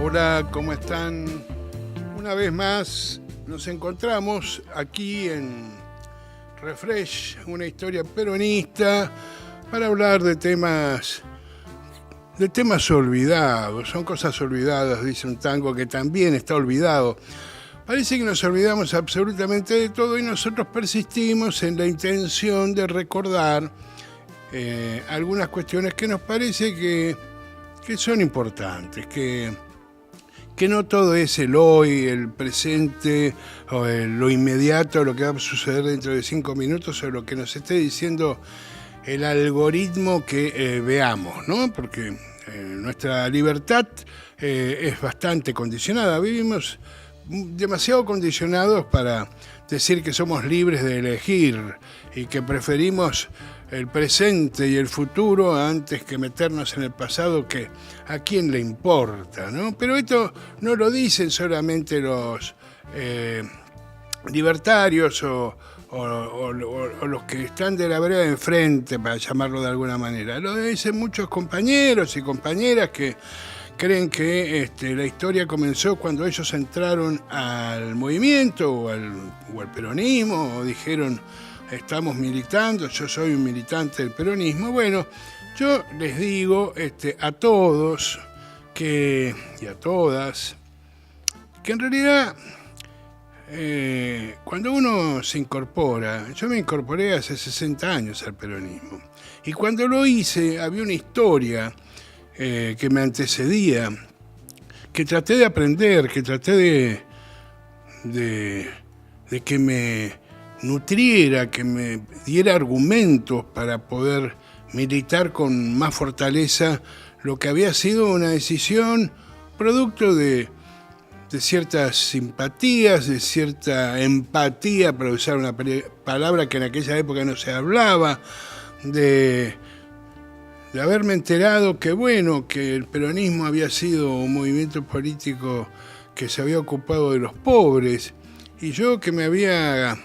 Hola, ¿cómo están? Una vez más nos encontramos aquí en Refresh, una historia peronista, para hablar de temas olvidados. Son cosas olvidadas, dice un tango que también está olvidado. Parece que nos olvidamos absolutamente de todo y nosotros persistimos en la intención de recordar algunas cuestiones que nos parece que son importantes, que no todo es el hoy, el presente, o lo inmediato, lo que va a suceder dentro de 5 minutos, o lo que nos esté diciendo el algoritmo que veamos, ¿no? Porque nuestra libertad es bastante condicionada. Vivimos demasiado condicionados para decir que somos libres de elegir y que preferimos el presente y el futuro antes que meternos en el pasado, que a quién le importa, ¿no? Pero esto no lo dicen solamente los libertarios o los que están de la vereda de enfrente, para llamarlo de alguna manera. Lo dicen muchos compañeros y compañeras que creen que la historia comenzó cuando ellos entraron al movimiento o al peronismo, o dijeron: estamos militando, yo soy un militante del peronismo. Bueno, yo les digo a todos y a todas que en realidad cuando uno se incorpora, yo me incorporé hace 60 años al peronismo, y cuando lo hice había una historia que me antecedía, que traté de aprender, que traté de que me nutriera, que me diera argumentos para poder militar con más fortaleza lo que había sido una decisión producto de ciertas simpatías, de cierta empatía, para usar una palabra que en aquella época no se hablaba, de haberme enterado que el peronismo había sido un movimiento político que se había ocupado de los pobres, y yo, que me había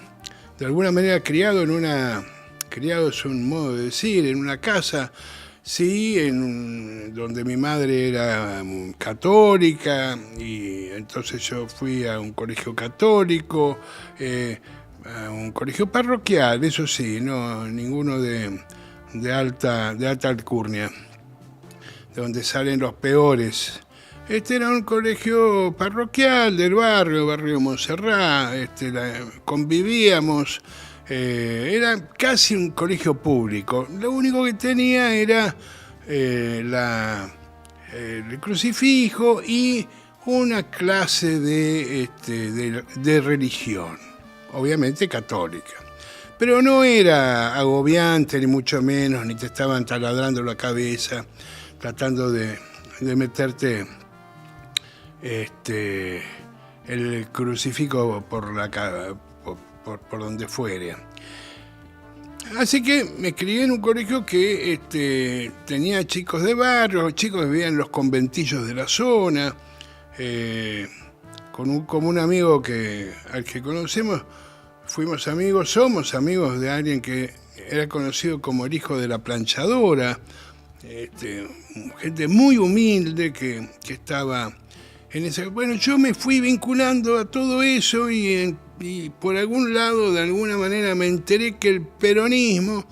de alguna manera criado es un modo de decir, en una casa, sí, donde mi madre era católica, y entonces yo fui a un colegio católico, a un colegio parroquial, eso sí, no ninguno de alta alcurnia, de donde salen los peores. Era un colegio parroquial del barrio Montserrat, convivíamos, era casi un colegio público. Lo único que tenía era el crucifijo y una clase de religión, obviamente católica. Pero no era agobiante, ni mucho menos, ni te estaban taladrando la cabeza, tratando de meterte el crucifijo por donde fuere. Así que me crié en un colegio que tenía chicos de barrio, chicos que vivían en los conventillos de la zona, como un amigo al que conocemos. Somos amigos de alguien que era conocido como el hijo de la planchadora, gente muy humilde que estaba en ese. Bueno, yo me fui vinculando a todo eso y por algún lado, de alguna manera, me enteré que el peronismo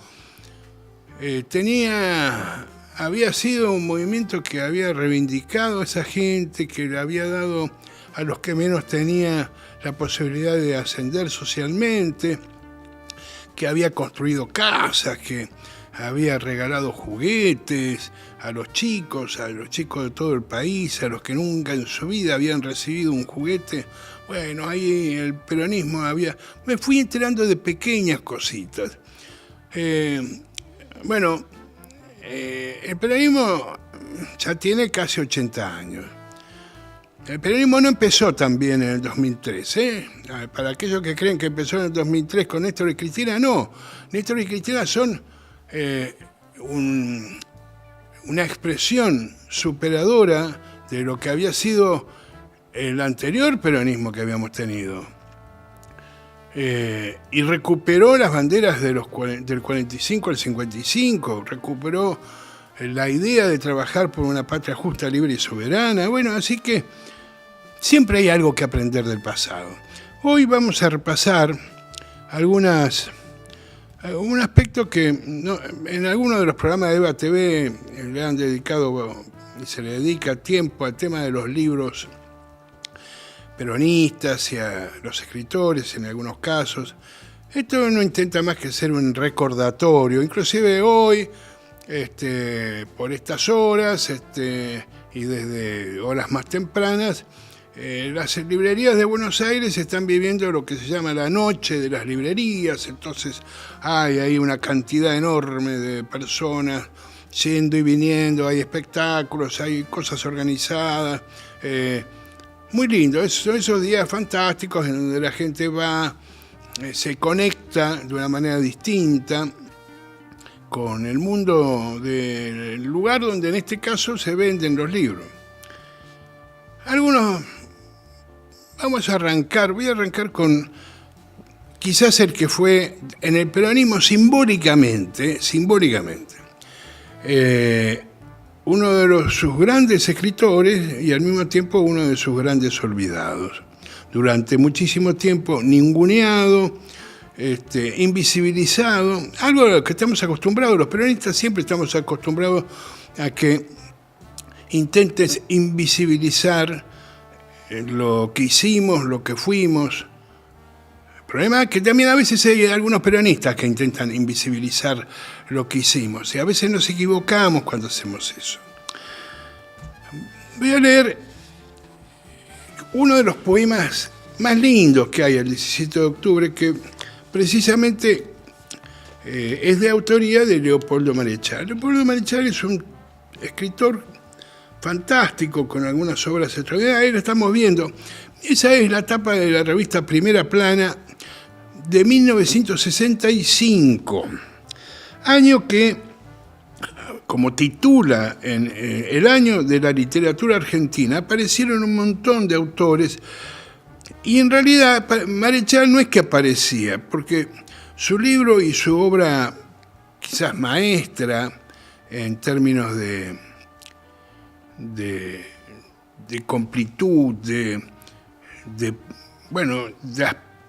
había sido un movimiento que había reivindicado a esa gente, que le había dado a los que menos tenía la posibilidad de ascender socialmente, que había construido casas, que había regalado juguetes a los chicos de todo el país, a los que nunca en su vida habían recibido un juguete. Bueno, ahí el peronismo me fui enterando de pequeñas cositas. El peronismo ya tiene casi 80 años. El peronismo no empezó también en el 2003, ¿eh? Para aquellos que creen que empezó en el 2003 con Néstor y Cristina, no. Néstor y Cristina son una expresión superadora de lo que había sido el anterior peronismo que habíamos tenido. Y recuperó las banderas del 45 al 55, recuperó la idea de trabajar por una patria justa, libre y soberana. Bueno, así que siempre hay algo que aprender del pasado. Hoy vamos a repasar un aspecto que en algunos de los programas de Eva TV le han dedicado y se le dedica tiempo al tema de los libros peronistas y a los escritores en algunos casos. Esto no intenta más que ser un recordatorio, inclusive hoy, por estas horas y desde horas más tempranas, las librerías de Buenos Aires están viviendo lo que se llama la noche de las librerías. Entonces hay ahí una cantidad enorme de personas yendo y viniendo, hay espectáculos, hay cosas organizadas, muy lindo. Son esos días fantásticos en donde la gente va, se conecta de una manera distinta con el mundo del lugar donde en este caso se venden los libros. Voy a arrancar con quizás el que fue en el peronismo simbólicamente, uno de sus grandes escritores y al mismo tiempo uno de sus grandes olvidados. Durante muchísimo tiempo ninguneado, invisibilizado, algo a lo que estamos acostumbrados, los peronistas siempre estamos acostumbrados a que intentes invisibilizar lo que hicimos, lo que fuimos. El problema es que también a veces hay algunos peronistas que intentan invisibilizar lo que hicimos y a veces nos equivocamos cuando hacemos eso. Voy a leer uno de los poemas más lindos que hay el 17 de octubre, que precisamente es de autoría de Leopoldo Marechal. Leopoldo Marechal es un escritor fantástico, con algunas obras extraordinarias. Ahí lo estamos viendo. Esa es la tapa de la revista Primera Plana de 1965, año que, como titula en el año de la literatura argentina, aparecieron un montón de autores y en realidad Marechal no es que aparecía, porque su libro y su obra quizás maestra en términos de completud, de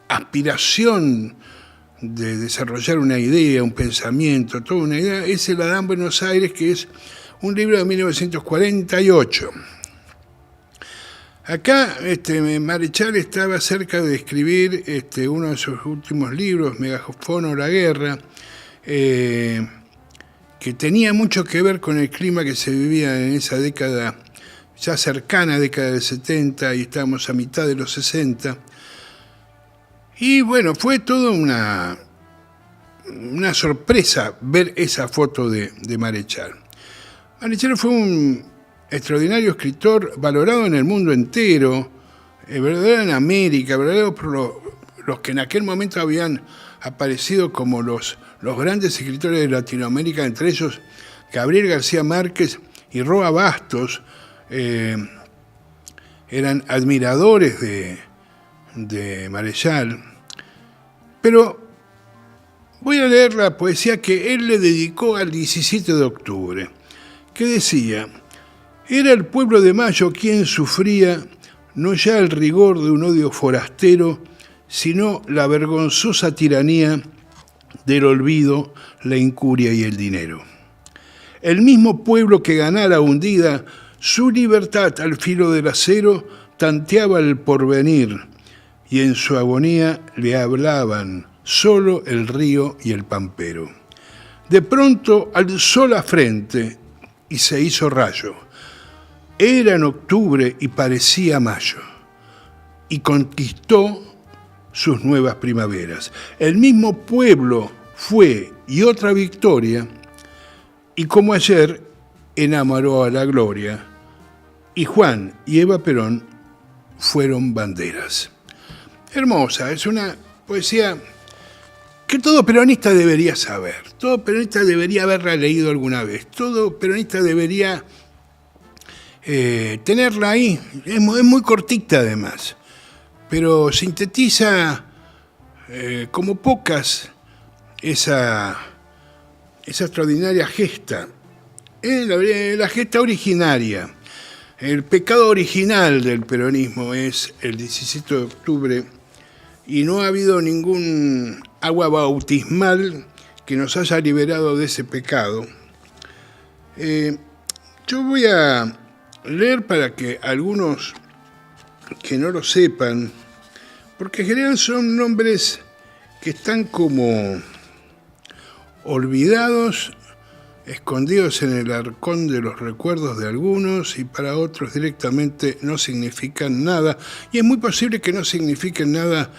aspiración de desarrollar una idea, un pensamiento, toda una idea, es el Adán Buenos Aires, que es un libro de 1948. Acá Marechal estaba cerca de escribir uno de sus últimos libros, Megafono la guerra, que tenía mucho que ver con el clima que se vivía en esa década, ya cercana década del 70, y estábamos a mitad de los 60. Y bueno, fue toda una sorpresa ver esa foto de Marechal. Marechal fue un extraordinario escritor, valorado en el mundo entero, verdadero en América, verdadero por los que en aquel momento habían aparecido como los grandes escritores de Latinoamérica, entre ellos Gabriel García Márquez y Roa Bastos, eran admiradores de Marechal. Pero voy a leer la poesía que él le dedicó al 17 de octubre, que decía: era el pueblo de Mayo quien sufría no ya el rigor de un odio forastero, sino la vergonzosa tiranía del olvido, la incuria y el dinero. El mismo pueblo que ganara hundida su libertad al filo del acero, tanteaba el porvenir, y en su agonía le hablaban solo el río y el pampero. De pronto alzó la frente y se hizo rayo. Era en octubre y parecía mayo, y conquistó sus nuevas primaveras. El mismo pueblo fue y otra victoria, y como ayer enamoró a la gloria, y Juan y Eva Perón fueron banderas. Hermosa, es una poesía que todo peronista debería saber, todo peronista debería haberla leído alguna vez, todo peronista debería tenerla ahí. Es muy cortita además, pero sintetiza como pocas esa extraordinaria gesta La gesta originaria. El pecado original del peronismo es el 17 de octubre y no ha habido ningún agua bautismal que nos haya liberado de ese pecado. Yo voy a leer para que algunos que no lo sepan, porque en general son nombres que están como olvidados, escondidos en el arcón de los recuerdos de algunos y para otros directamente no significan nada. Y es muy posible que no signifiquen nada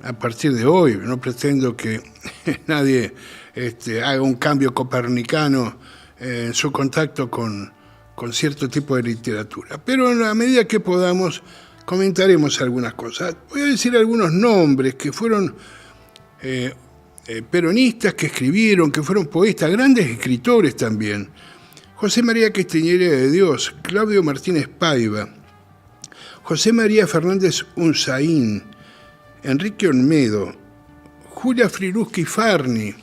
a partir de hoy. No pretendo que nadie haga un cambio copernicano en su contacto con cierto tipo de literatura. Pero en la medida que podamos, comentaremos algunas cosas. Voy a decir algunos nombres que fueron peronistas, que escribieron, que fueron poetas, grandes escritores también. José María Castañeda de Dios, Claudio Martínez Paiva, José María Fernández Unzaín, Enrique Olmedo, Julia Friruski Farni,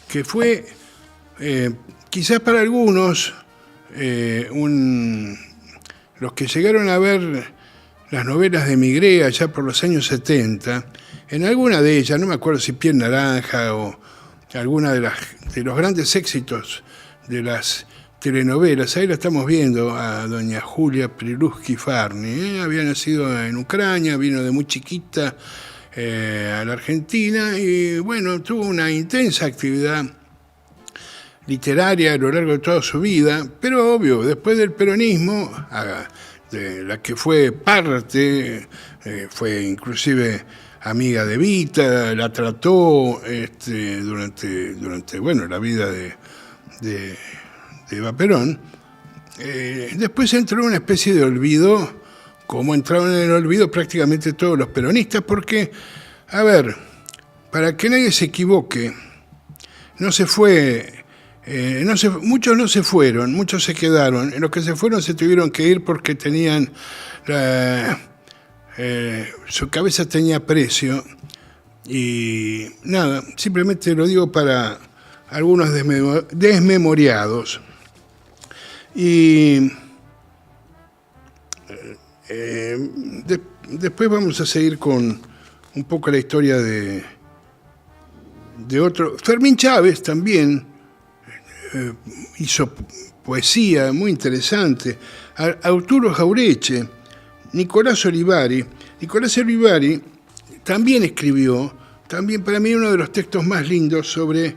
que fue quizás para algunos los que llegaron a ver las novelas de Migré allá por los años 70, en alguna de ellas, no me acuerdo si Piel Naranja o alguna de los grandes éxitos de las telenovelas, ahí la estamos viendo a doña Julia Friruski Farni, había nacido en Ucrania, vino de muy chiquita a la Argentina y bueno, tuvo una intensa actividad literaria a lo largo de toda su vida, pero obvio, después del peronismo, de la que fue parte, fue inclusive amiga de Evita, la trató durante la vida de Eva Perón. Después entró en una especie de olvido, como entraron en el olvido prácticamente todos los peronistas, porque, a ver, para que nadie se equivoque, no se fue... muchos no se fueron, muchos se quedaron. Los que se fueron se tuvieron que ir porque tenían su cabeza tenía precio y nada, simplemente lo digo para algunos desmemoriados. Y después vamos a seguir con un poco la historia de otro. Fermín Chávez también hizo poesía muy interesante. Arturo Jaureche, Nicolás Olivari. Nicolás Olivari también escribió, también para mí uno de los textos más lindos sobre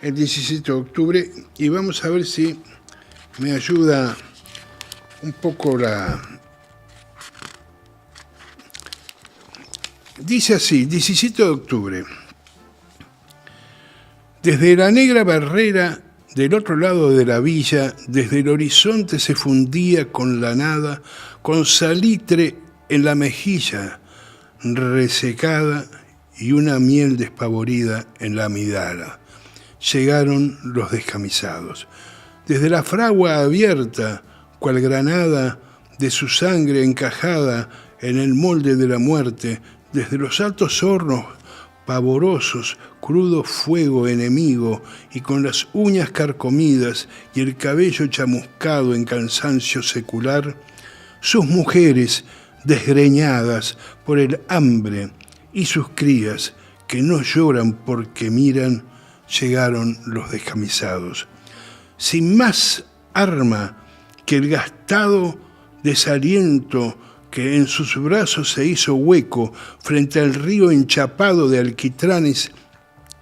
el 17 de octubre, y vamos a ver si me ayuda un poco Dice así, 17 de octubre. Desde la negra barrera del otro lado de la villa, desde el horizonte se fundía con la nada, con salitre en la mejilla resecada y una miel despavorida en la amidala. Llegaron los descamisados. Desde la fragua abierta, cual granada de su sangre encajada en el molde de la muerte, desde los altos hornos pavorosos, crudo fuego enemigo, y con las uñas carcomidas y el cabello chamuscado en cansancio secular, sus mujeres desgreñadas por el hambre y sus crías que no lloran porque miran, llegaron los descamisados. Sin más arma que el gastado desaliento que en sus brazos se hizo hueco frente al río enchapado de alquitranes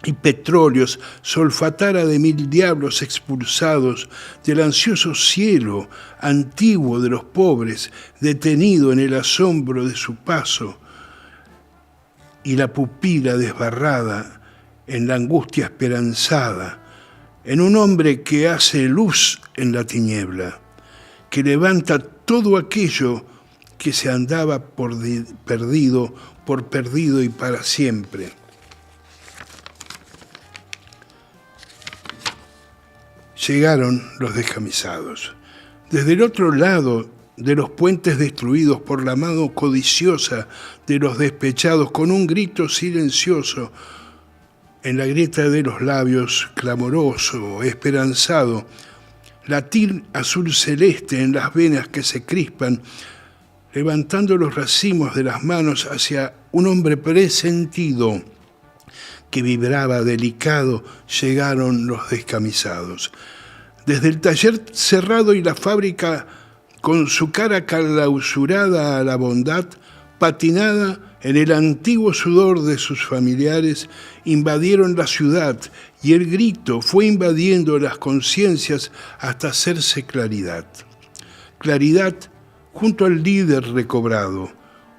y petróleos, solfatara de mil diablos expulsados del ansioso cielo antiguo de los pobres, detenido en el asombro de su paso, y la pupila desbarrada en la angustia esperanzada, en un hombre que hace luz en la tiniebla, que levanta todo aquello que se andaba por perdido y para siempre. Llegaron los descamisados. Desde el otro lado de los puentes destruidos por la mano codiciosa de los despechados, con un grito silencioso en la grieta de los labios, clamoroso, esperanzado, latir azul celeste en las venas que se crispan, levantando los racimos de las manos hacia un hombre presentido que vibraba delicado, llegaron los descamisados. Desde el taller cerrado y la fábrica, con su cara clausurada a la bondad, patinada en el antiguo sudor de sus familiares, invadieron la ciudad y el grito fue invadiendo las conciencias hasta hacerse claridad. Claridad junto al líder recobrado,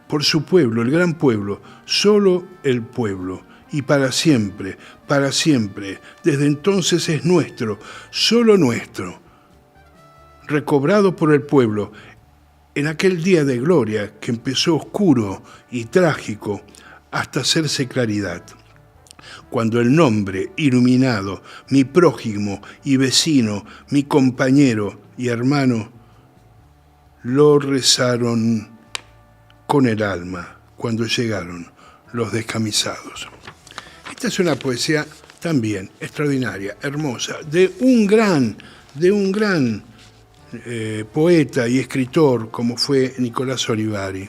por su pueblo, el gran pueblo, solo el pueblo, y para siempre, desde entonces es nuestro, solo nuestro, recobrado por el pueblo, en aquel día de gloria que empezó oscuro y trágico hasta hacerse claridad. Cuando el nombre iluminado, mi prójimo y vecino, mi compañero y hermano, lo rezaron con el alma cuando llegaron los descamisados. Esta es una poesía también extraordinaria, hermosa, de un gran poeta y escritor como fue Nicolás Olivari.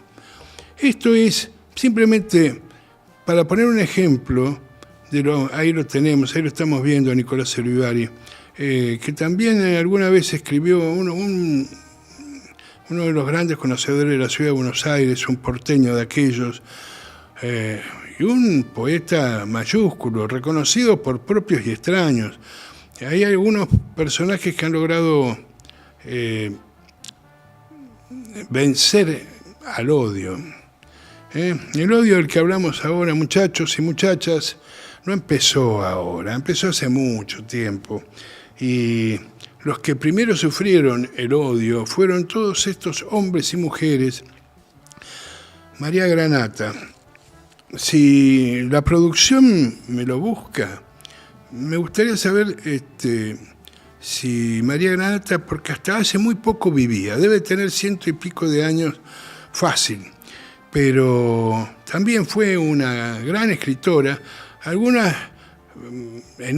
Esto es simplemente para poner un ejemplo, ahí lo tenemos, ahí lo estamos viendo a Nicolás Olivari, que también alguna vez escribió uno de los grandes conocedores de la ciudad de Buenos Aires, un porteño de aquellos, y un poeta mayúsculo, reconocido por propios y extraños. Hay algunos personajes que han logrado vencer al odio. El odio del que hablamos ahora, muchachos y muchachas, no empezó ahora, empezó hace mucho tiempo. Y los que primero sufrieron el odio fueron todos estos hombres y mujeres. María Granata, si la producción me lo busca, me gustaría saber si María Granata, porque hasta hace muy poco vivía, debe tener 100 y pico de años fácil, pero también fue una gran escritora, algunas ahí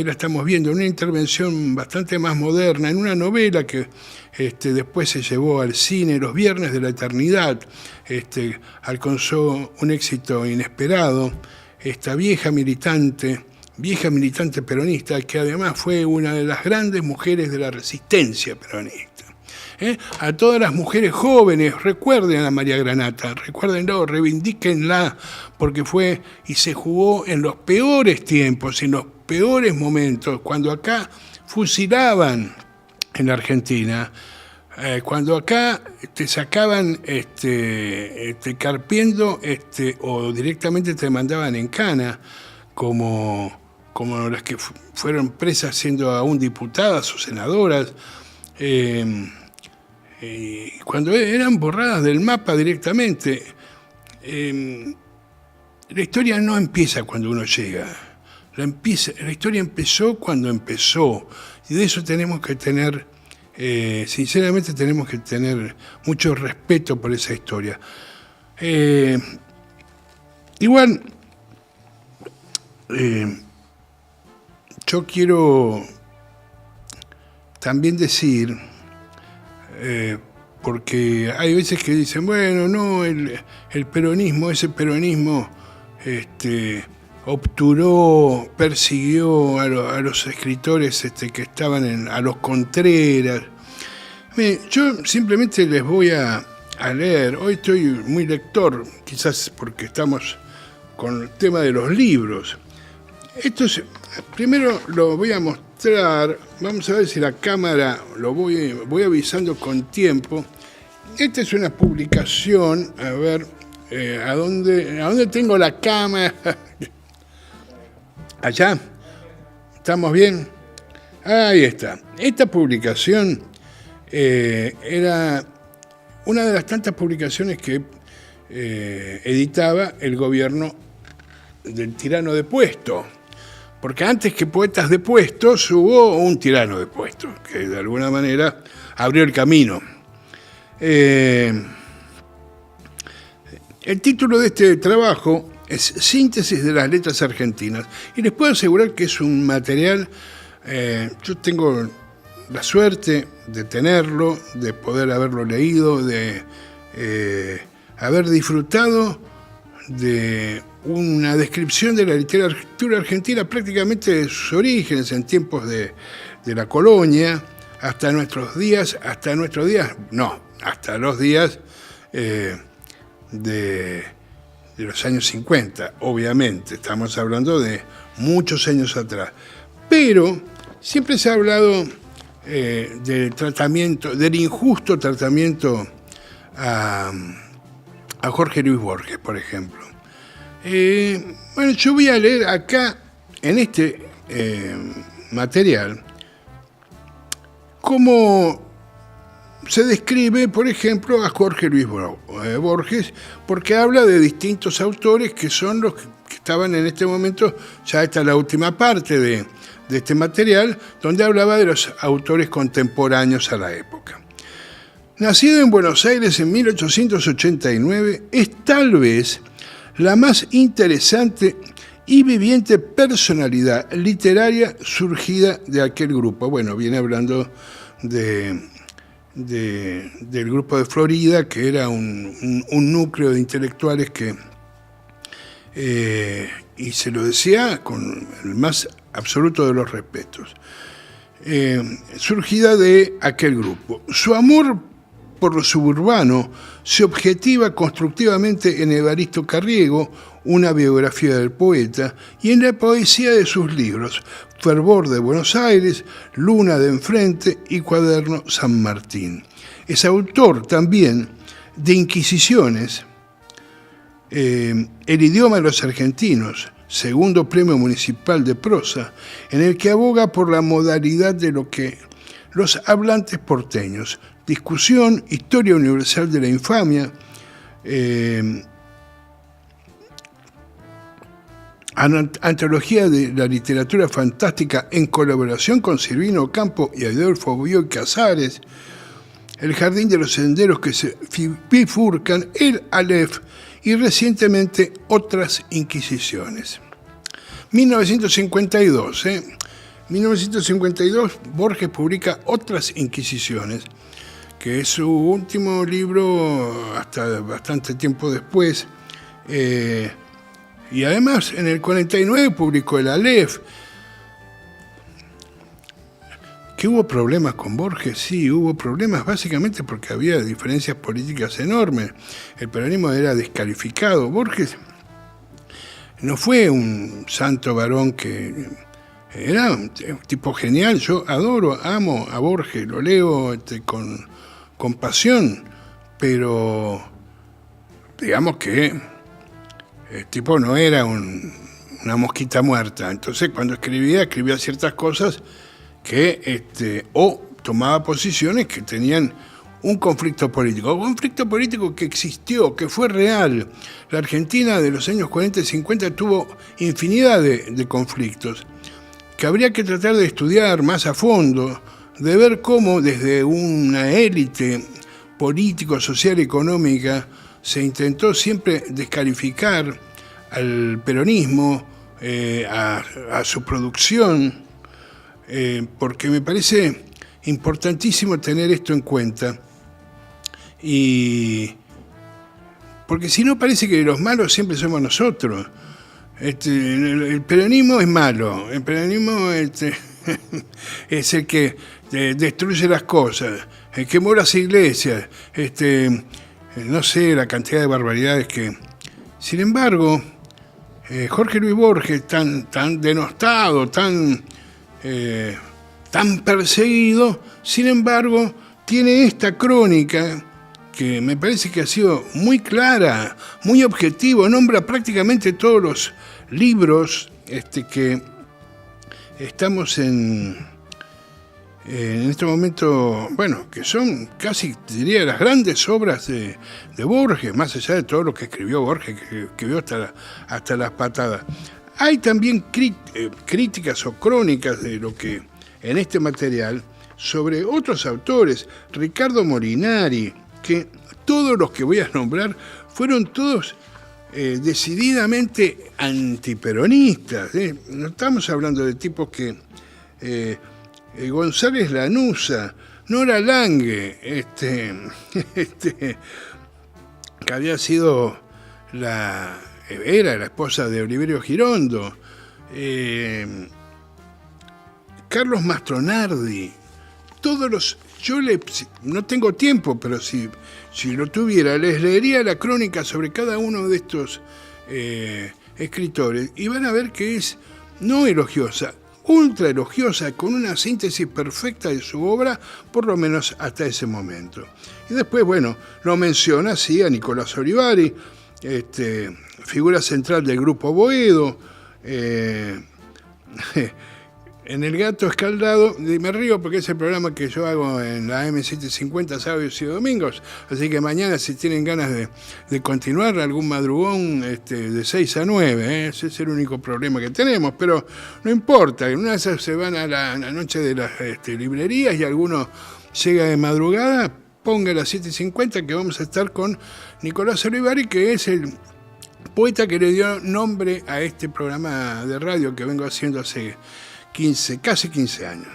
la estamos viendo, en una intervención bastante más moderna, en una novela que después se llevó al cine, Los Viernes de la Eternidad, alcanzó un éxito inesperado, esta vieja militante peronista, que además fue una de las grandes mujeres de la resistencia peronista. A todas las mujeres jóvenes, recuerden a María Granata, recuérdenlo, reivindíquenla, porque fue y se jugó en los peores tiempos, en los peores momentos, cuando acá fusilaban en la Argentina, cuando acá te sacaban carpiendo o directamente te mandaban en cana, como las que fueron presas siendo aún diputadas o senadoras, cuando eran borradas del mapa directamente. La historia no empieza cuando uno llega, la historia empezó cuando empezó, y de eso tenemos que tener, sinceramente tenemos que tener mucho respeto por esa historia. Igual, yo quiero también decir, porque hay veces que dicen, bueno, no, el peronismo, ese peronismo obturó, persiguió a los escritores que estaban a los Contreras. Miren, yo simplemente les voy a leer, hoy estoy muy lector, quizás porque estamos con el tema de los libros. Primero lo voy a mostrar, vamos a ver si la cámara, lo voy avisando con tiempo. Esta es una publicación, a ver, ¿a dónde tengo la cámara? Allá, ¿estamos bien? Ahí está. Esta publicación era una de las tantas publicaciones que editaba el gobierno del tirano de Puesto. Porque antes que Poetas de Puestos hubo un tirano de Puestos, que de alguna manera abrió el camino. El título de este trabajo es Síntesis de las letras argentinas. Y les puedo asegurar que es un material, yo tengo la suerte de tenerlo, de poder haberlo leído, de haber disfrutado de una descripción de la literatura argentina prácticamente de sus orígenes en tiempos de la colonia hasta los días de los años 50, obviamente, estamos hablando de muchos años atrás. Pero siempre se ha hablado del tratamiento, del injusto tratamiento a Jorge Luis Borges, por ejemplo. Bueno, yo voy a leer acá, en este material, cómo se describe, por ejemplo, a Jorge Luis Borges, porque habla de distintos autores que son los que estaban en este momento, ya esta es la última parte de este material, donde hablaba de los autores contemporáneos a la época. Nacido en Buenos Aires en 1889, es tal vez la más interesante y viviente personalidad literaria surgida de aquel grupo. Bueno, viene hablando del grupo de Florida, que era un núcleo de intelectuales que, y se lo decía con el más absoluto de los respetos, surgida de aquel grupo. Su amor por lo suburbano se objetiva constructivamente en Evaristo Carriego, una biografía del poeta, y en la poesía de sus libros, Fervor de Buenos Aires, Luna de Enfrente y Cuaderno San Martín. Es autor también de Inquisiciones, El idioma de los argentinos, segundo premio municipal de prosa, en el que aboga por la modalidad de lo que los hablantes porteños, discusión, historia universal de la infamia, antología de la literatura fantástica en colaboración con Silvino Campo y Adolfo Bioy Casares, El jardín de los senderos que se bifurcan, El Aleph y recientemente Otras Inquisiciones. 1952, Borges publica Otras Inquisiciones, que es su último libro hasta bastante tiempo después. Y además, en el 49 publicó El Aleph. ¿Que hubo problemas con Borges? Sí, hubo problemas básicamente porque había diferencias políticas enormes. El peronismo era descalificado. Borges no fue un santo varón que... Era un tipo genial. Yo amo a Borges, lo leo con pasión, pero digamos que el tipo no era una mosquita muerta. Entonces, cuando escribía ciertas cosas que o tomaba posiciones que tenían un conflicto político que existió, que fue real. La Argentina de los años 40 y 50 tuvo infinidad de conflictos que habría que tratar de estudiar más a fondo, de ver cómo desde una élite político, social y económica se intentó siempre descalificar al peronismo, a su producción, porque me parece importantísimo tener esto en cuenta, y porque si no parece que los malos siempre somos nosotros. El peronismo es malo, el peronismo es el que destruye las cosas, el que quemó las iglesias, no sé, la cantidad de barbaridades que... Sin embargo, Jorge Luis Borges, tan denostado, tan perseguido, sin embargo, tiene esta crónica que me parece que ha sido muy clara, muy objetivo, nombra prácticamente todos los libros que estamos en este momento, bueno, que son casi, diría, las grandes obras de Borges, más allá de todo lo que escribió Borges, que escribió hasta las patadas. Hay también críticas o crónicas de lo que en este material sobre otros autores, Ricardo Molinari, que todos los que voy a nombrar fueron todos decididamente antiperonistas. No estamos hablando de tipos que González Lanuza, Nora Lange, que había sido era la esposa de Oliverio Girondo, Carlos Mastronardi, no tengo tiempo, pero si lo tuviera, les leería la crónica sobre cada uno de estos escritores y van a ver que es no elogiosa, ultra elogiosa, con una síntesis perfecta de su obra, por lo menos hasta ese momento. Y después, bueno, lo menciona, sí, a Nicolás Olivari, figura central del Grupo Boedo, en El Gato Escaldado, me río porque es el programa que yo hago en la AM750 sábados y domingos, así que mañana si tienen ganas de continuar algún madrugón de 6 a 9, ese es el único problema que tenemos, pero no importa, en una de esas se van a la noche de las librerías y alguno llega de madrugada, ponga las 7:50 que vamos a estar con Nicolás Olivari, que es el poeta que le dio nombre a este programa de radio que vengo haciendo hace casi 15 años.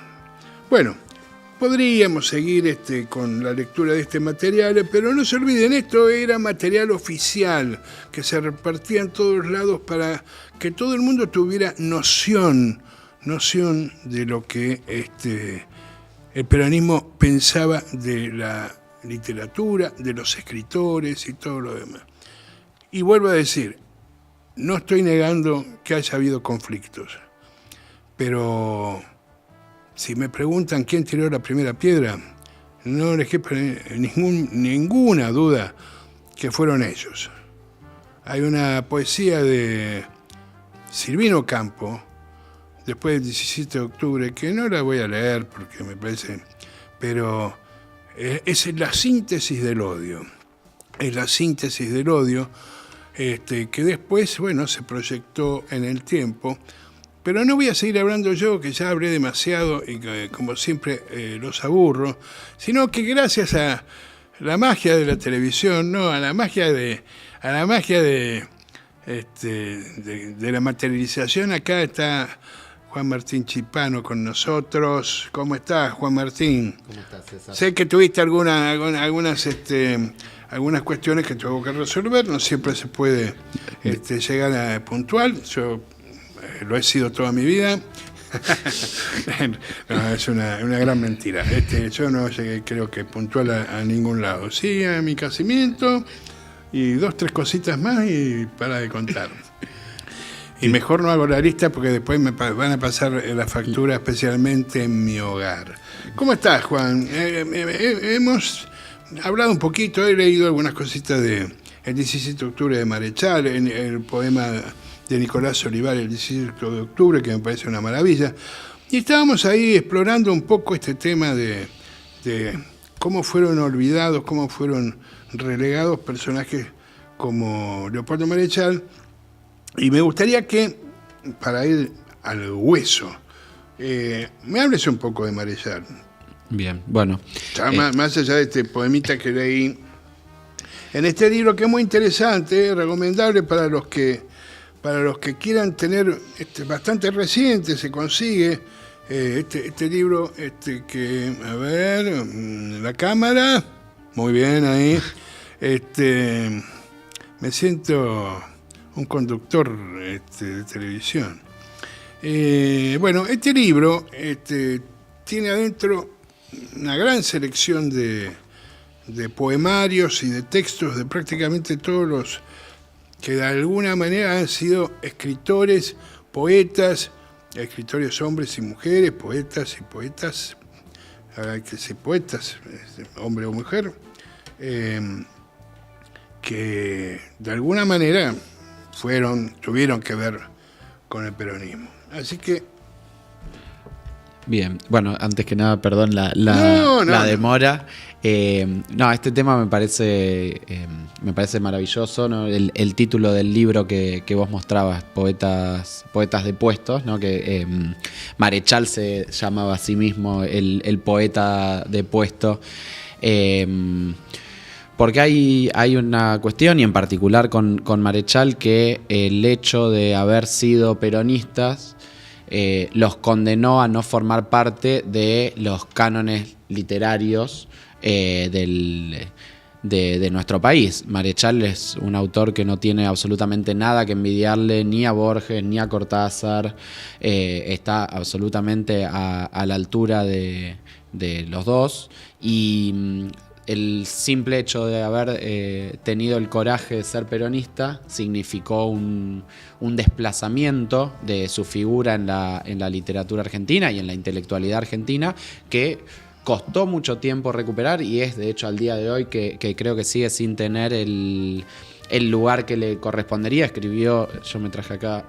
Bueno, podríamos seguir con la lectura de este material, pero no se olviden, esto era material oficial que se repartía en todos lados para que todo el mundo tuviera noción de lo que el peronismo pensaba de la literatura, de los escritores y todo lo demás. Y vuelvo a decir, no estoy negando que haya habido conflictos, pero si me preguntan quién tiró la primera piedra, no les quepa ninguna duda que fueron ellos. Hay una poesía de Silvino Campo, después del 17 de octubre, que no la voy a leer porque me parece, pero es la síntesis del odio. Es la síntesis del odio que después, bueno, se proyectó en el tiempo. Pero no voy a seguir hablando yo, que ya hablé demasiado y que, como siempre, los aburro, sino que gracias a la magia de la televisión, no, a la magia de la materialización, acá está Juan Martín Chipano con nosotros. ¿Cómo estás, Juan Martín? ¿Cómo estás, César? Sé que tuviste algunas cuestiones que tuvo que resolver, no siempre se puede llegar a puntual. Yo lo he sido toda mi vida. No, es una gran mentira. Yo no llegué, creo que puntual a ningún lado. Sí, a mi casamiento y 2-3 cositas más y para de contar. Y mejor no hago la lista porque después me van a pasar la factura, especialmente en mi hogar. ¿Cómo estás, Juan? Hemos hablado un poquito, he leído algunas cositas del 17 de octubre de Marechal, en el poema de Nicolás Olivari, el 17 de octubre, que me parece una maravilla. Y estábamos ahí explorando un poco este tema de cómo fueron olvidados, cómo fueron relegados personajes como Leopoldo Marechal. Y me gustaría que, para ir al hueso, me hables un poco de Marechal. Bien, bueno. Más allá de este poemita que leí en este libro, que es muy interesante, recomendable para los que quieran tener, bastante reciente, se consigue este libro, que, a ver, la cámara, muy bien ahí, me siento un conductor de televisión. Bueno, este libro tiene adentro una gran selección de poemarios y de textos de prácticamente todos los que de alguna manera han sido escritores, poetas, escritores hombres y mujeres, poetas y poetas, hay que ser poetas, hombre o mujer, que de alguna manera tuvieron que ver con el peronismo. Así que... Bien, bueno, antes que nada, perdón la demora. Este tema me parece maravilloso, ¿no? El título del libro que vos mostrabas, Poetas Depuestos, ¿no? Que Marechal se llamaba a sí mismo el poeta depuesto. Porque hay una cuestión, y en particular con Marechal, que el hecho de haber sido peronistas los condenó a no formar parte de los cánones literarios de nuestro país. Marechal es un autor que no tiene absolutamente nada que envidiarle ni a Borges ni a Cortázar, está absolutamente a la altura de los dos, y el simple hecho de haber tenido el coraje de ser peronista significó un desplazamiento de su figura en la literatura argentina y en la intelectualidad argentina que costó mucho tiempo recuperar, y es de hecho al día de hoy que creo que sigue sin tener el lugar que le correspondería. Escribió, yo me traje acá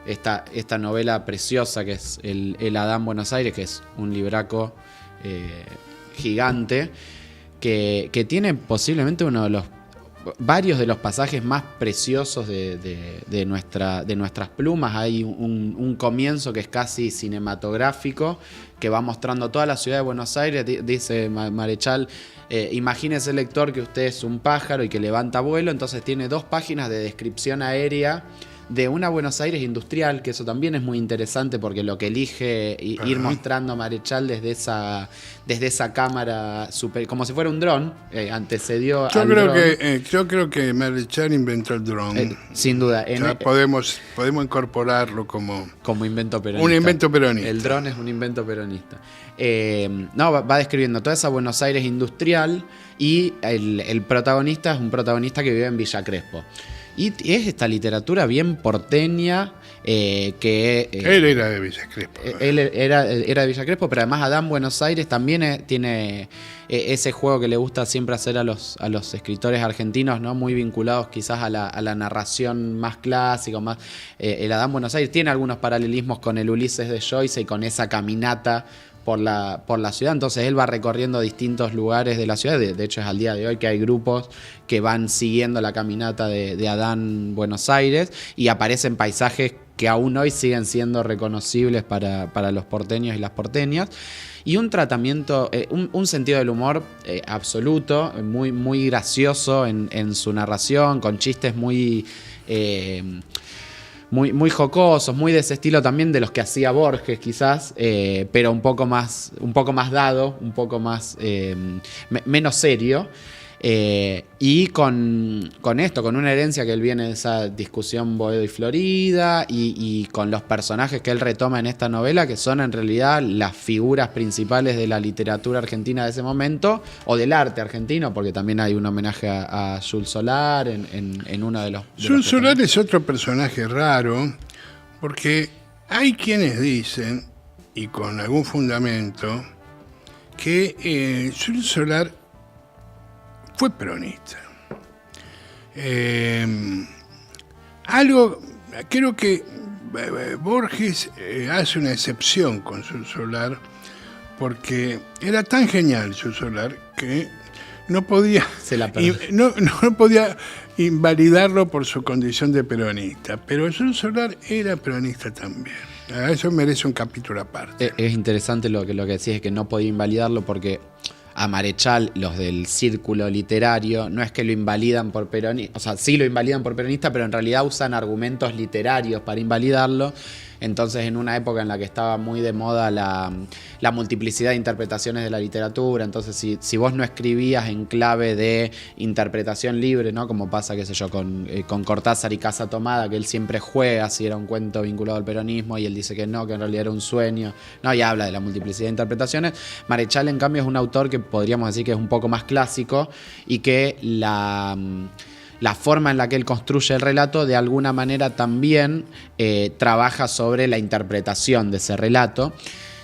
esta novela preciosa que es el Adán Buenos Aires, que es un libraco gigante que tiene posiblemente varios de los pasajes más preciosos de nuestras plumas. Hay un comienzo que es casi cinematográfico, que va mostrando toda la ciudad de Buenos Aires. Dice Marechal, imagínese, lector, que usted es un pájaro y que levanta vuelo. Entonces tiene 2 páginas de descripción aérea de una Buenos Aires industrial, que eso también es muy interesante porque lo que elige ir mostrando Marechal desde esa cámara super, como si fuera un dron, antecedió al dron. Yo creo que Marechal inventó el dron. Sin duda. Podemos incorporarlo como invento peronista. Un invento peronista. El dron es un invento peronista. Va describiendo toda esa Buenos Aires industrial, y el protagonista es un protagonista que vive en Villa Crespo. Y es esta literatura bien porteña que... él era de Villa Crespo. Él era de Villa Crespo, pero además Adán Buenos Aires también tiene ese juego que le gusta siempre hacer a los escritores argentinos, ¿no? Muy vinculados quizás a la narración más clásica. El Adán Buenos Aires tiene algunos paralelismos con el Ulises de Joyce y con esa caminata por la ciudad. Entonces él va recorriendo distintos lugares de la ciudad. De hecho es al día de hoy que hay grupos que van siguiendo la caminata de Adán Buenos Aires, y aparecen paisajes que aún hoy siguen siendo reconocibles para los porteños y las porteñas, y un tratamiento, un sentido del humor absoluto, muy, muy gracioso en su narración, con chistes muy jocosos, muy de ese estilo también de los que hacía Borges quizás, pero un poco más dado, un poco más menos serio, y con una herencia que él viene de esa discusión Boedo y Florida, y con los personajes que él retoma en esta novela, que son en realidad las figuras principales de la literatura argentina de ese momento, o del arte argentino, porque también hay un homenaje a Jules Solar en uno de los... Jules Solar es otro personaje raro, porque hay quienes dicen, y con algún fundamento, que Jules Solar fue peronista. Creo que Borges hace una excepción con Jules Solar, porque era tan genial Jules Solar que no podía invalidarlo por su condición de peronista, pero Jules Solar era peronista también. Eso merece un capítulo aparte. Es interesante lo que decís, es que no podía invalidarlo porque a Marechal, los del círculo literario, no es que lo invalidan por peronista, o sea, sí lo invalidan por peronista, pero en realidad usan argumentos literarios para invalidarlo. Entonces, en una época en la que estaba muy de moda la multiplicidad de interpretaciones de la literatura, entonces si vos no escribías en clave de interpretación libre, ¿no? Como pasa, qué sé yo, con Cortázar y Casa Tomada, que él siempre juega si era un cuento vinculado al peronismo, y él dice que no, que en realidad era un sueño, no, y habla de la multiplicidad de interpretaciones. Marechal, en cambio, es un autor que podríamos decir que es un poco más clásico, y que la forma en la que él construye el relato de alguna manera también trabaja sobre la interpretación de ese relato,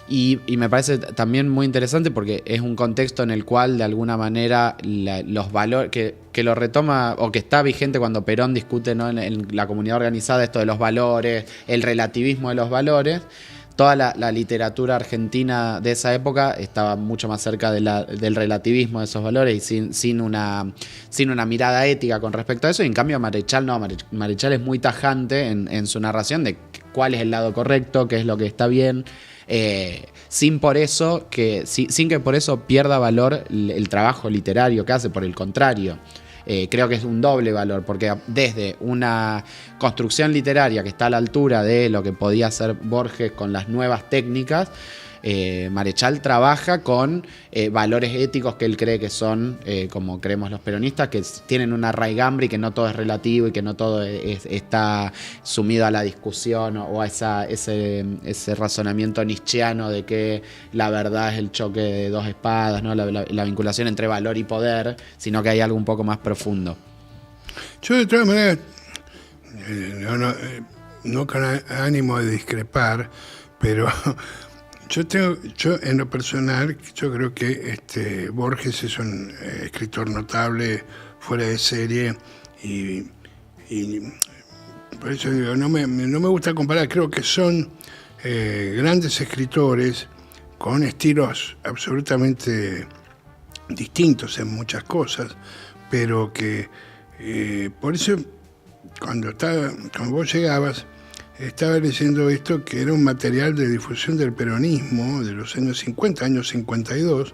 y me parece también muy interesante porque es un contexto en el cual de alguna manera los valores que lo retoma, o que está vigente cuando Perón discute, ¿no? en la comunidad organizada, esto de los valores, el relativismo de los valores. Toda la literatura argentina de esa época estaba mucho más cerca del relativismo de esos valores, y sin una mirada ética con respecto a eso. Y en cambio Marechal no, Marechal es muy tajante en su narración de cuál es el lado correcto, qué es lo que está bien, sin que por eso pierda valor el trabajo literario que hace. Por el contrario, creo que es un doble valor, porque desde una construcción literaria que está a la altura de lo que podía hacer Borges con las nuevas técnicas, Marechal trabaja con valores éticos que él cree que son, como creemos los peronistas, que tienen una raigambre y que no todo es relativo y que no todo está sumido a la discusión o a ese razonamiento nietzscheano de que la verdad es el choque de dos espadas, ¿no? La vinculación entre valor y poder, sino que hay algo un poco más profundo. Yo de todas maneras, no con ánimo de discrepar, pero yo en lo personal, yo creo que Borges es un escritor notable, fuera de serie, y por eso digo, no me gusta comparar, creo que son grandes escritores con estilos absolutamente distintos en muchas cosas, pero que por eso cuando vos llegabas, estaba leyendo esto, que era un material de difusión del peronismo de los años 50, años 52,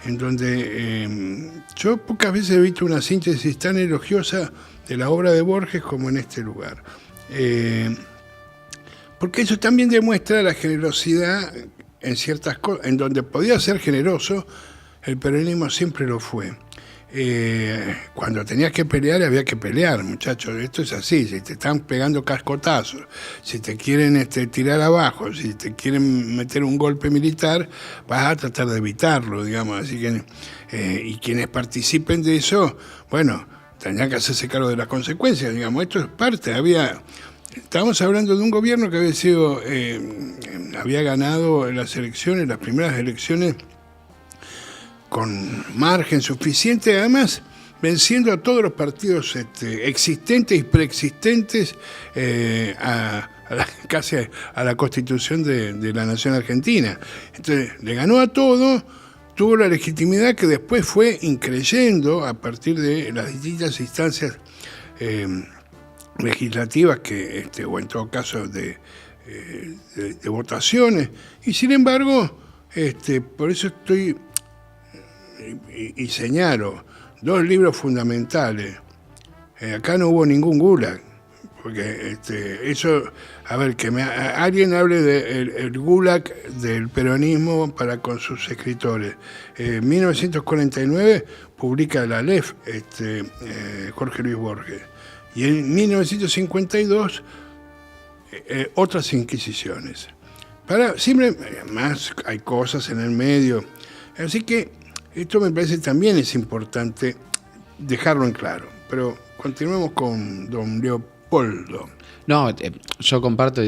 en donde yo pocas veces he visto una síntesis tan elogiosa de la obra de Borges como en este lugar. Porque eso también demuestra la generosidad en ciertas cosas, en donde podía ser generoso, el peronismo siempre lo fue. Cuando tenías que pelear, había que pelear, muchachos. Esto es así, si te están pegando cascotazos, si te quieren tirar abajo, si te quieren meter un golpe militar, vas a tratar de evitarlo, digamos. Así que, y quienes participen de eso, bueno, tendrán que hacerse cargo de las consecuencias, digamos. Esto es parte, estábamos hablando de un gobierno que había ganado las elecciones, las primeras elecciones, con margen suficiente, además venciendo a todos los partidos existentes y preexistentes casi a la Constitución de la Nación Argentina. Entonces, le ganó a todo, tuvo la legitimidad que después fue increyendo a partir de las distintas instancias legislativas o en todo caso de votaciones, y sin embargo, por eso estoy y señalo dos libros fundamentales. Acá no hubo ningún gulag, porque eso, a ver, alguien hable del gulag del peronismo para con sus escritores. En 1949 publica la LEF, Jorge Luis Borges, y en 1952 otras inquisiciones. Siempre más hay cosas en el medio, así que esto me parece también es importante dejarlo en claro. Pero continuemos con don Leopoldo. No, yo comparto,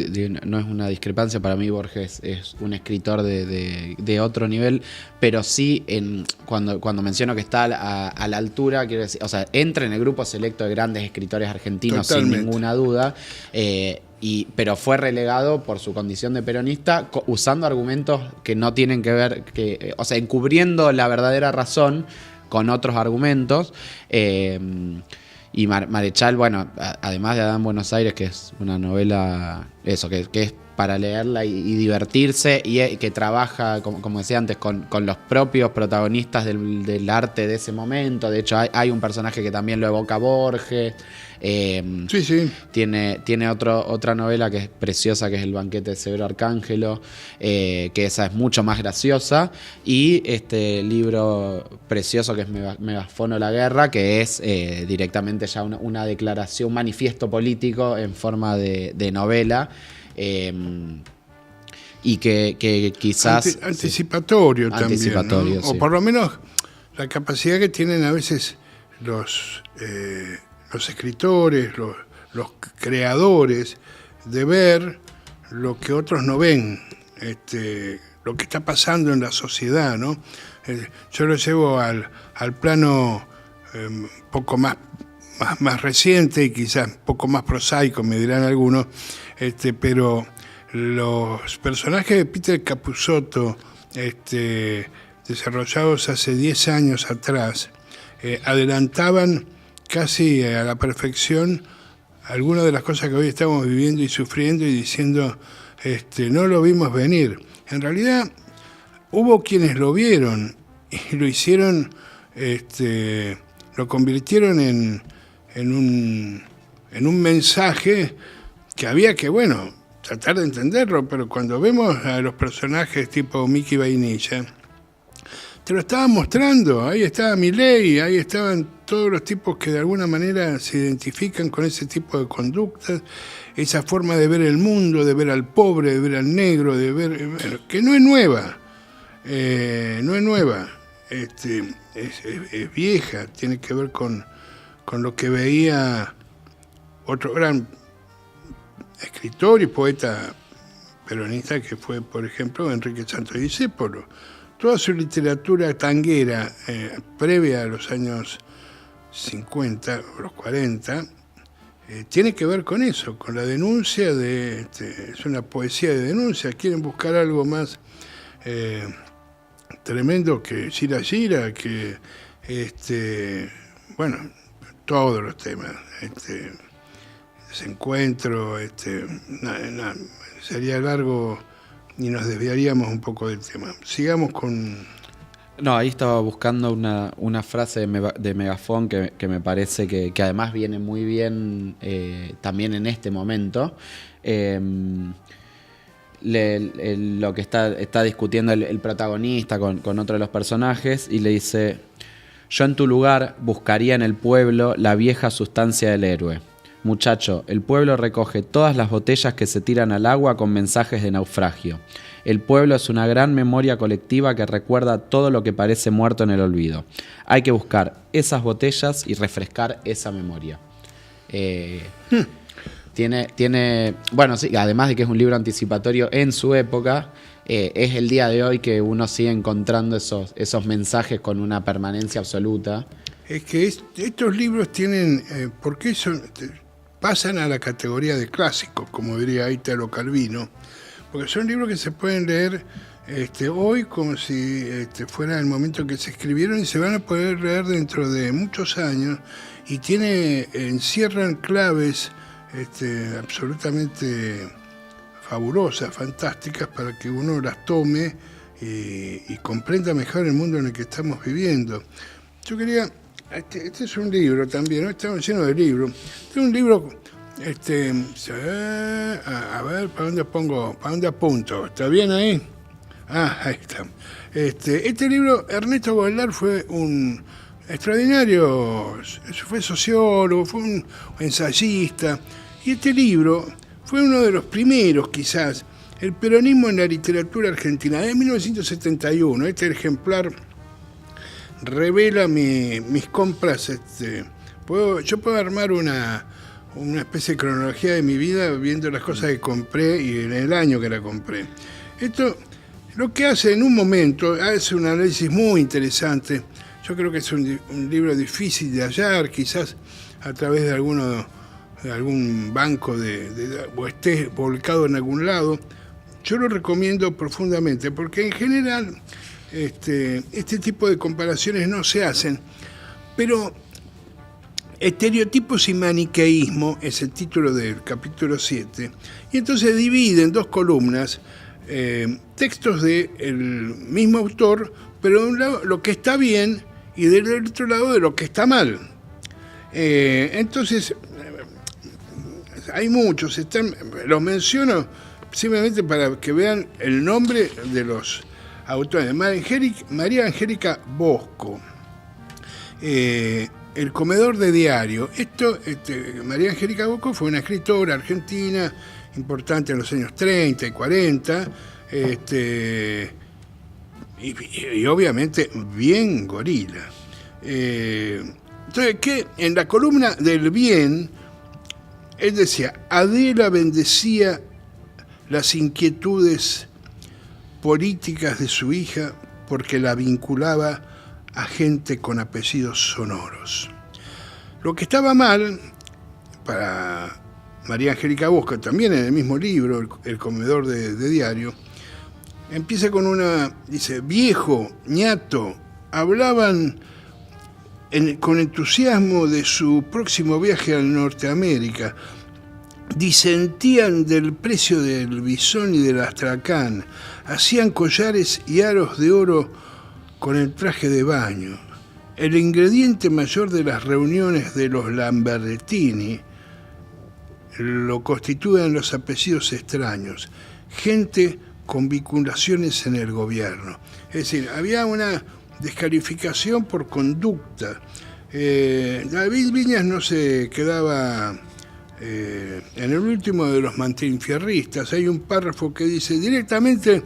no es una discrepancia, para mí Borges es un escritor de otro nivel, pero sí cuando menciono que está a la altura, quiero decir, o sea, entra en el grupo selecto de grandes escritores argentinos. Totalmente. Sin ninguna duda, pero fue relegado por su condición de peronista, usando argumentos que no tienen que ver, o sea, encubriendo la verdadera razón con otros argumentos. Y Marechal, bueno, además de Adán Buenos Aires, que es una novela, eso, que es para leerla y divertirse, y que trabaja, como decía antes, con los propios protagonistas del arte de ese momento. De hecho, hay un personaje que también lo evoca Borges. Sí. Tiene otra novela que es preciosa, que es El banquete de Severo Arcángelo, que esa es mucho más graciosa, y este libro precioso que es Megafono la guerra, que es directamente ya una declaración, un manifiesto político en forma de novela, y que quizás anticipatorio también, anticipatorio, ¿no? Sí. O por lo menos la capacidad que tienen a veces los escritores, los creadores, de ver lo que otros no ven, lo que está pasando en la sociedad, ¿no? Yo lo llevo al plano un poco más reciente y quizás un poco más prosaico, me dirán algunos, pero los personajes de Peter Capusotto, desarrollados hace 10 años atrás, adelantaban casi a la perfección algunas de las cosas que hoy estamos viviendo y sufriendo, y diciendo, no lo vimos venir. En realidad, hubo quienes lo vieron y lo hicieron lo convirtieron en un mensaje que había que, bueno, tratar de entenderlo, pero cuando vemos a los personajes tipo Mickey Vainilla, te lo estaban mostrando, ahí estaba Milei, ahí estaban todos los tipos que de alguna manera se identifican con ese tipo de conductas, esa forma de ver el mundo, de ver al pobre, de ver al negro, de ver, que no es nueva, es vieja, tiene que ver con lo que veía otro gran escritor y poeta peronista que fue, por ejemplo, Enrique Santos Discépolo. Toda su literatura tanguera previa a los años 50 o los 40 tiene que ver con eso, con la denuncia es una poesía de denuncia. Quieren buscar algo más tremendo que Gira Gira, que bueno, todos los temas, desencuentro, sería largo y nos desviaríamos un poco del tema. Sigamos con... No, ahí estaba buscando una frase de Megafón que me parece que además viene muy bien también en este momento. Lo que está discutiendo el protagonista con otro de los personajes y le dice: yo en tu lugar buscaría en el pueblo la vieja sustancia del héroe. Muchacho, el pueblo recoge todas las botellas que se tiran al agua con mensajes de naufragio. El pueblo es una gran memoria colectiva que recuerda todo lo que parece muerto en el olvido. Hay que buscar esas botellas y refrescar esa memoria. Bueno, sí, además de que es un libro anticipatorio en su época, es el día de hoy que uno sigue encontrando esos mensajes con una permanencia absoluta. Es que estos libros tienen, ¿por qué pasan a la categoría de clásicos, como diría Italo Calvino? Porque son libros que se pueden leer hoy como si fuera el momento en que se escribieron y se van a poder leer dentro de muchos años y encierran claves absolutamente fabulosas, fantásticas, para que uno las tome y comprenda mejor el mundo en el que estamos viviendo. Yo quería... Este es un libro también, ¿no? Estamos llenos de libros. Este es un libro, a ver, ¿para dónde apunto? ¿Está bien ahí? Ahí está. Este libro, Ernesto Goldar fue un extraordinario, fue sociólogo, fue un ensayista, y este libro fue uno de los primeros, quizás, el peronismo en la literatura argentina, de 1971. Este ejemplar revela mis compras. Yo puedo armar una especie de cronología de mi vida viendo las cosas que compré y en el año que la compré. Esto lo que hace en un momento, hace un análisis muy interesante. Yo creo que es un libro difícil de hallar, quizás a través de algún banco o esté volcado en algún lado. Yo lo recomiendo profundamente porque en general este tipo de comparaciones no se hacen, pero estereotipos y maniqueísmo es el título del capítulo 7, y entonces divide en dos columnas textos del mismo autor, pero de un lado lo que está bien y del otro lado de lo que está mal. Entonces hay muchos, los menciono simplemente para que vean el nombre de los autores. María Angélica Bosco, El comedor de diario. María Angélica Bosco fue una escritora argentina importante en los años 30 y 40, y obviamente bien gorila. Entonces, que en la columna del bien, él decía: Adela bendecía las inquietudes políticas de su hija porque la vinculaba a gente con apellidos sonoros. Lo que estaba mal para María Angélica Bosco, también en el mismo libro, El comedor de diario, empieza con dice: viejo, ñato, hablaban con entusiasmo de su próximo viaje a Norteamérica, disentían del precio del bisón y del astracán, hacían collares y aros de oro con el traje de baño. el ingrediente mayor de las reuniones de los Lambertini lo constituyen los apellidos extraños, gente con vinculaciones en el gobierno. Es decir, había una descalificación por conducta. David Viñas no se quedaba en el último de los mantinfierristas. Hay un párrafo que dice directamente,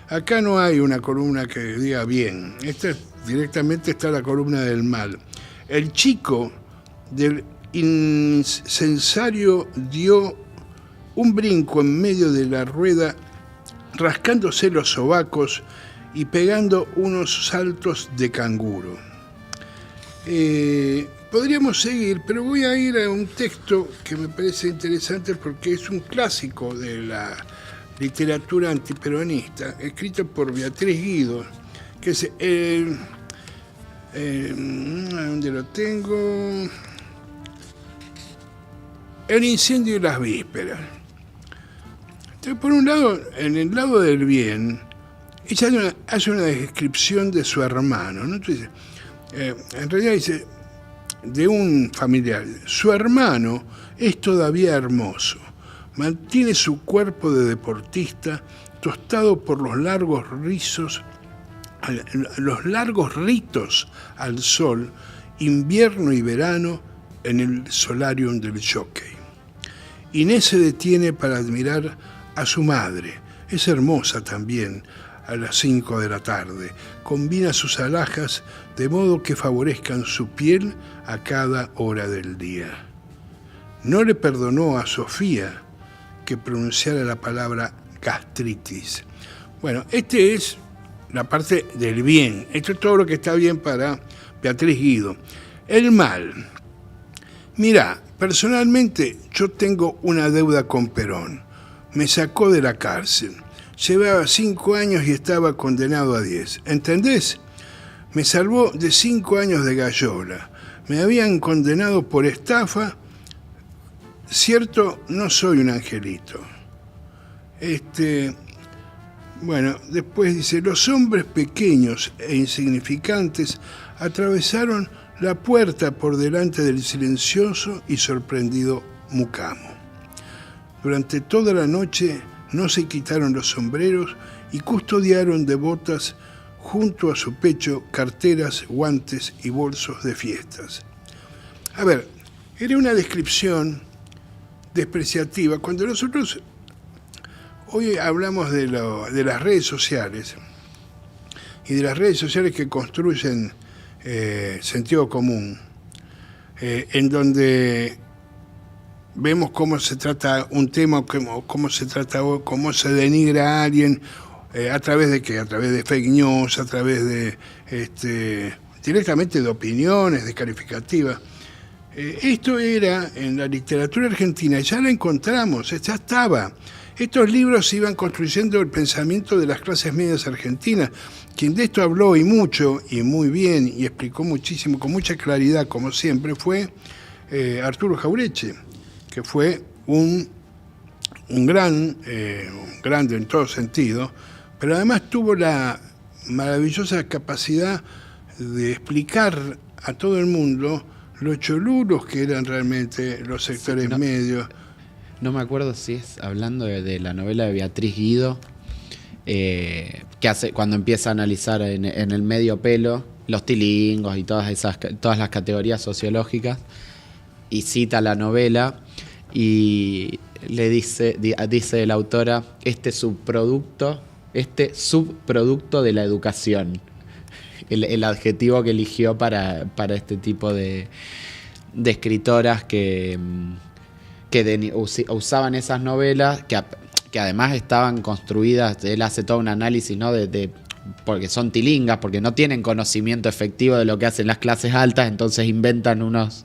acá no hay una columna que diga bien, directamente está la columna del mal. El chico del incensario dio un brinco en medio de la rueda, rascándose los sobacos y pegando unos saltos de canguro. Podríamos seguir, pero voy a ir a un texto que me parece interesante porque es un clásico de la literatura antiperonista, escrito por Beatriz Guido, que es ¿dónde lo tengo? El incendio y las vísperas. Entonces, por un lado, en el lado del bien, ella hace una descripción de su hermano, ¿no? Entonces, en realidad dice, de un familiar, su hermano es todavía hermoso, mantiene su cuerpo de deportista tostado por los largos ritos al sol, invierno y verano en el solarium del Jockey. Inés se detiene para admirar a su madre, es hermosa también, a las 5 de la tarde, combina sus alhajas de modo que favorezcan su piel a cada hora del día. No le perdonó a Sofía que pronunciara la palabra gastritis. Bueno, este es la parte del bien. Esto es todo lo que está bien para Beatriz Guido. El mal. Mirá, personalmente yo tengo una deuda con Perón. Me sacó de la cárcel. Llevaba 5 años y estaba condenado a 10. ¿Entendés? Me salvó de 5 años de gallola. Me habían condenado por estafa. Cierto, no soy un angelito. Bueno, después dice, los hombres pequeños e insignificantes atravesaron la puerta por delante del silencioso y sorprendido mucamo. Durante toda la noche no se quitaron los sombreros y custodiaron devotas junto a su pecho carteras, guantes y bolsos de fiestas. A ver, era una descripción despreciativa. Cuando nosotros hoy hablamos de las redes sociales y de las redes sociales que construyen sentido común, en donde vemos cómo se trata un tema, cómo se denigra a alguien, a través de qué, a través de fake news, a través de directamente de opiniones descalificativas. Esto era en la literatura argentina, ya la encontramos, ya estaba. Estos libros iban construyendo el pensamiento de las clases medias argentinas. Quien de esto habló y mucho, y muy bien, y explicó muchísimo, con mucha claridad, como siempre, fue Arturo Jauretche, que fue un grande en todo sentido, pero además tuvo la maravillosa capacidad de explicar a todo el mundo los cholulos que eran realmente los sectores medios. No me acuerdo si es hablando de la novela de Beatriz Guido, que hace cuando empieza a analizar en el medio pelo los tilingos y todas las categorías sociológicas, y cita la novela y le dice la autora, este subproducto de la educación, el adjetivo que eligió para este tipo de escritoras que usaban esas novelas, que además estaban construidas. Él hace todo un análisis, ¿no? Porque son tilingas, porque no tienen conocimiento efectivo de lo que hacen las clases altas, entonces inventan unos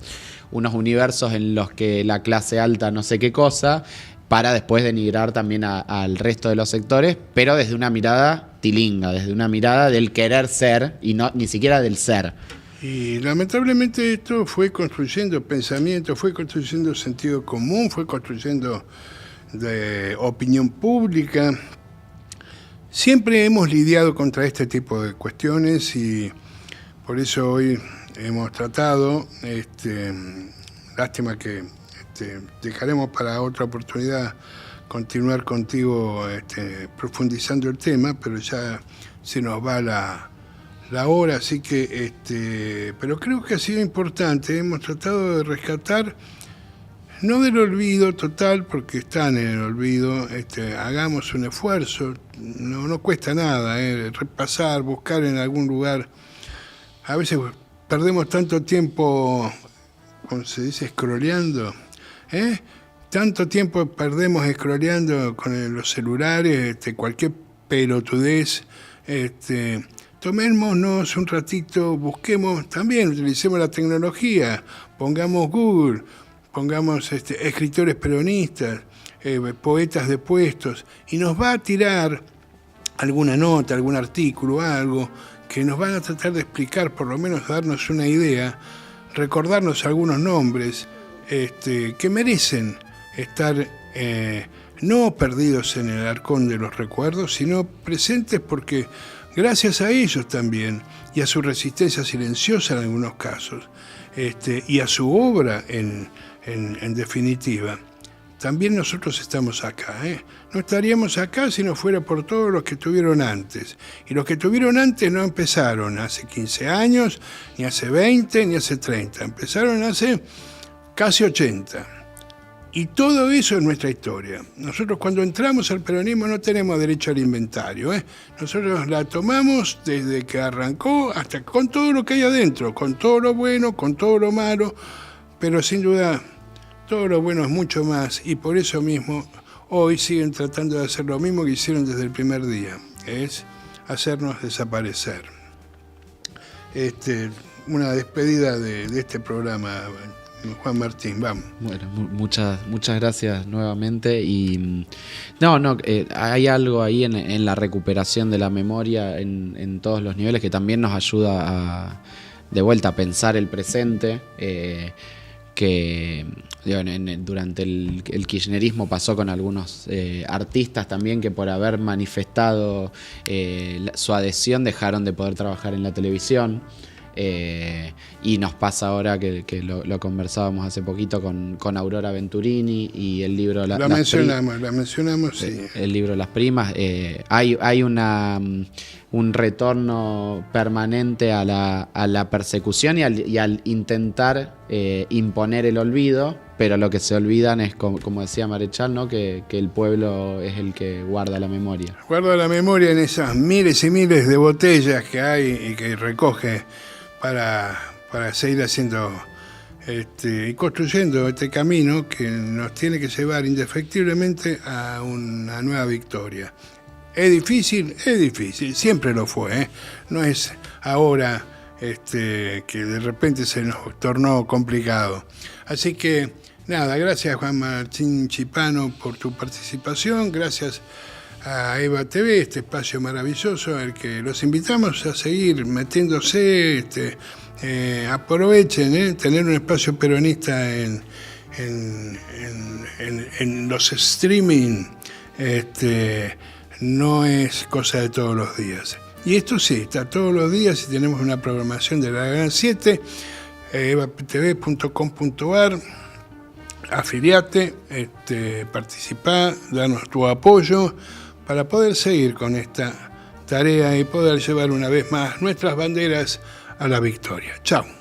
universos en los que la clase alta no sé qué cosa, para después denigrar también al resto de los sectores, pero desde una mirada tilinga, desde una mirada del querer ser y no ni siquiera del ser. Y lamentablemente esto fue construyendo pensamiento, fue construyendo sentido común, fue construyendo de opinión pública. Siempre hemos lidiado contra este tipo de cuestiones y por eso hoy hemos tratado. Lástima que dejaremos para otra oportunidad continuar contigo profundizando el tema, pero ya se nos va la hora, así que pero creo que ha sido importante. Hemos tratado de rescatar, no del olvido total, porque están en el olvido. Hagamos un esfuerzo, no cuesta nada, repasar, buscar en algún lugar. A veces perdemos tanto tiempo, ¿cómo se dice?, scrolleando, tanto tiempo perdemos scrolleando con los celulares, cualquier pelotudez. Tomémonos un ratito, busquemos, también utilicemos la tecnología, pongamos Google, pongamos escritores peronistas, poetas depuestos, y nos va a tirar alguna nota, algún artículo, algo que nos van a tratar de explicar, por lo menos darnos una idea, recordarnos algunos nombres que merecen estar no perdidos en el arcón de los recuerdos, sino presentes, porque gracias a ellos también, y a su resistencia silenciosa en algunos casos, y a su obra en definitiva, también nosotros estamos acá. No estaríamos acá si no fuera por todos los que estuvieron antes. Y los que estuvieron antes no empezaron hace 15 años, ni hace 20, ni hace 30. Empezaron hace casi 80. Y todo eso es nuestra historia. Nosotros cuando entramos al peronismo no tenemos derecho al inventario. Nosotros la tomamos desde que arrancó hasta con todo lo que hay adentro, con todo lo bueno, con todo lo malo, pero sin duda todo lo bueno es mucho más, y por eso mismo hoy siguen tratando de hacer lo mismo que hicieron desde el primer día, es hacernos desaparecer. Una despedida de este programa, Juan Martín, vamos. Bueno, muchas gracias nuevamente. Y hay algo ahí en la recuperación de la memoria en todos los niveles que también nos ayuda de vuelta a pensar el presente. Que durante el kirchnerismo pasó con algunos artistas también, que por haber manifestado su adhesión dejaron de poder trabajar en la televisión. Y nos pasa ahora que lo conversábamos hace poquito con Aurora Venturini y el libro La mencionamos, sí. El libro Las Primas. Hay un retorno permanente a la persecución y al intentar imponer el olvido, pero lo que se olvidan es, como decía Marechal, ¿no?, que el pueblo es el que guarda la memoria. Guarda la memoria en esas miles y miles de botellas que hay y que recoge para seguir haciendo y construyendo este camino que nos tiene que llevar indefectiblemente a una nueva victoria. ¿Es difícil? Es difícil, siempre lo fue, No es ahora que de repente se nos tornó complicado. Así que nada, gracias Juan Martín Chipano por tu participación, gracias a Eva TV, este espacio maravilloso al que los invitamos a seguir metiéndose. Aprovechen tener un espacio peronista en los streaming, no es cosa de todos los días. Y esto sí, está todos los días y tenemos una programación de la Gran 7, evatv.com.ar, afiliate, participá, danos tu apoyo para poder seguir con esta tarea y poder llevar una vez más nuestras banderas a la victoria. Chao.